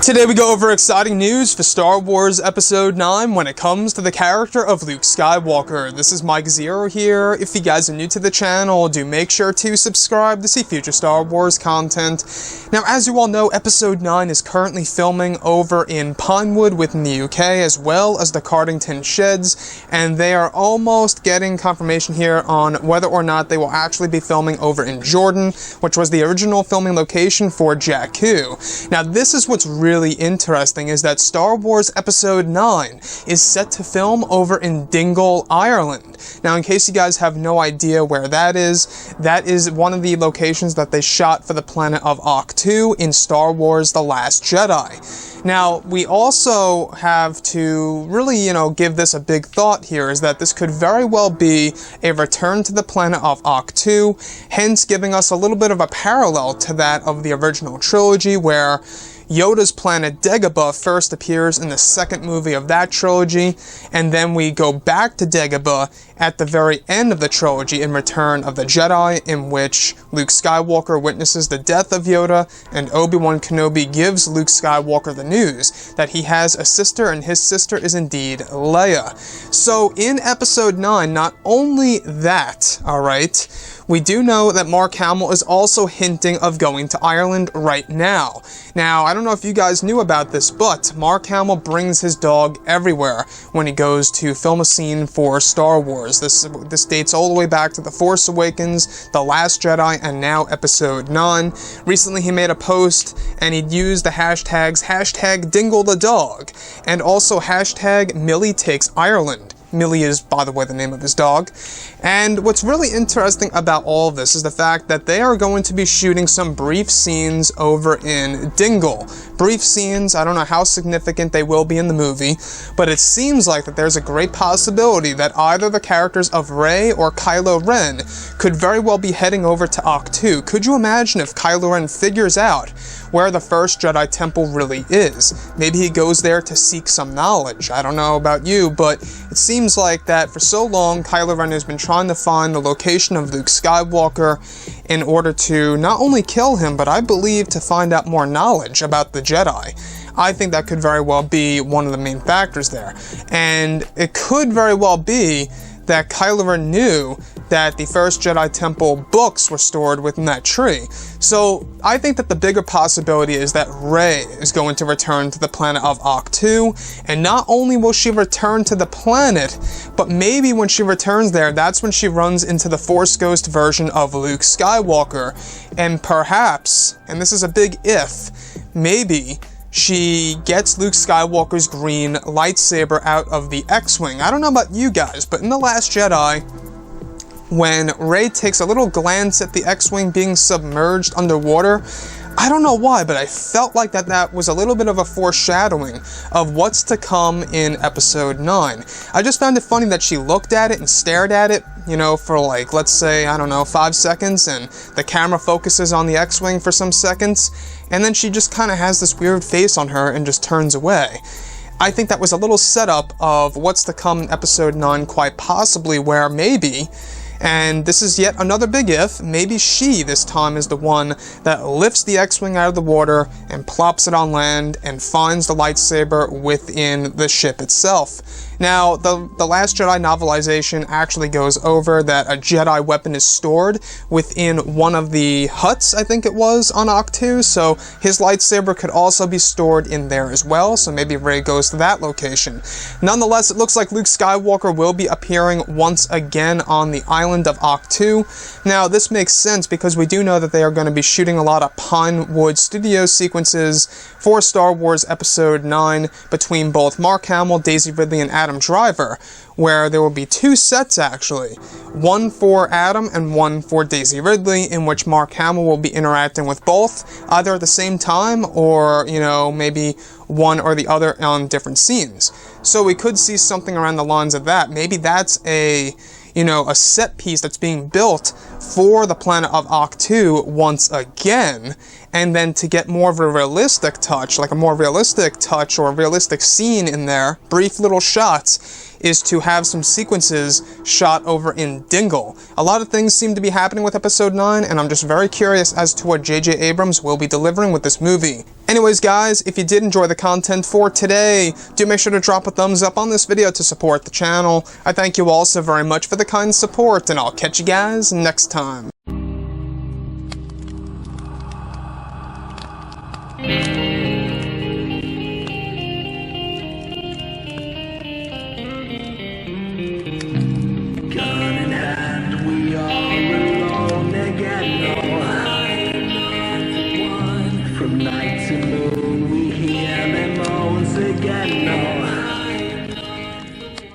Today we go over exciting news for Star Wars Episode 9 when it comes to the character of Luke Skywalker. This is Mike Zero here. If you guys are new to the channel, do make sure to subscribe to see future Star Wars content. Now, as you all know, Episode 9 is currently filming over in Pinewood within the UK, as well as the Cardington Sheds, and they are almost getting confirmation here on whether or not they will actually be filming over in Jordan, which was the original filming location for Jakku. Now, this is what's really interesting, is that Star Wars Episode 9 is set to film over in Dingle, Ireland. Now, in case you guys have no idea where that is one of the locations that they shot for the planet of ahch-to in Star Wars The Last Jedi. Now, we also have to really, give this a big thought here, is that this could very well be a return to the planet of ahch-to, hence giving us a little bit of a parallel to that of the original trilogy, where Yoda's planet Dagobah first appears in the second movie of that trilogy, and then we go back to Dagobah at the very end of the trilogy in Return of the Jedi, in which Luke Skywalker witnesses the death of Yoda, and Obi-Wan Kenobi gives Luke Skywalker the news that he has a sister, and his sister is indeed Leia. So in Episode 9, not only that, alright, we do know that Mark Hamill is also hinting of going to Ireland right now. Now, I don't know if you guys knew about this, but Mark Hamill brings his dog everywhere when he goes to film a scene for Star Wars. This dates all the way back to The Force Awakens, The Last Jedi, and now Episode 9. Recently, he made a post, and he'd used the hashtags #DingleTheDog, and also #MillieTakesIreland. Millie is, by the way, the name of his dog. And what's really interesting about all of this is the fact that they are going to be shooting some brief scenes over in Dingle. Brief scenes, I don't know how significant they will be in the movie, but it seems like that there's a great possibility that either the characters of Rey or Kylo Ren could very well be heading over to ahch-to. Could you imagine if Kylo Ren figures out where the first Jedi Temple really is? Maybe he goes there to seek some knowledge. I don't know about you, but it seems like that for so long, Kylo Ren has been trying to find the location of Luke Skywalker in order to not only kill him, but I believe to find out more knowledge about the Jedi. I think that could very well be one of the main factors there. And it could very well be that Kylo Ren knew that the first Jedi Temple books were stored within that tree. So I think that the bigger possibility is that Rey is going to return to the planet of ahch-to, and not only will she return to the planet, but maybe when she returns there, that's when she runs into the Force Ghost version of Luke Skywalker, and perhaps, and this is a big if, maybe she gets Luke Skywalker's green lightsaber out of the X-Wing. I don't know about you guys, but in The Last Jedi, when Rey takes a little glance at the X-Wing being submerged underwater, I don't know why, but I felt like that was a little bit of a foreshadowing of what's to come in Episode 9. I just found it funny that she looked at it and stared at it, for like, let's say, 5 seconds, and the camera focuses on the X-Wing for some seconds, and then she just kind of has this weird face on her and just turns away. I think that was a little setup of what's to come in Episode 9, quite possibly, where maybe, and this is yet another big if, maybe she this time is the one that lifts the X-Wing out of the water and plops it on land and finds the lightsaber within the ship itself. Now, the Last Jedi novelization actually goes over that a Jedi weapon is stored within one of the huts, I think it was, on ahch-to, so his lightsaber could also be stored in there as well, so maybe Rey goes to that location. Nonetheless, it looks like Luke Skywalker will be appearing once again on the island of ahch-to. Now, this makes sense because we do know that they are going to be shooting a lot of Pinewood studio sequences for Star Wars Episode 9 between both Mark Hamill, Daisy Ridley, and Adam Driver, where there will be 2 sets actually, one for Adam and one for Daisy Ridley, in which Mark Hamill will be interacting with both, either at the same time or, maybe one or the other on different scenes. So we could see something around the lines of that. Maybe that's a set piece that's being built for the planet of ahch-to once again, and then to get more of a realistic touch, like a more realistic touch or a realistic scene in there, brief little shots, is to have some sequences shot over in Dingle. A lot of things seem to be happening with Episode 9, and I'm just very curious as to what J.J. Abrams will be delivering with this movie. Anyways guys, if you did enjoy the content for today, do make sure to drop a thumbs up on this video to support the channel. I thank you all so very much for the kind support, and I'll catch you guys next time.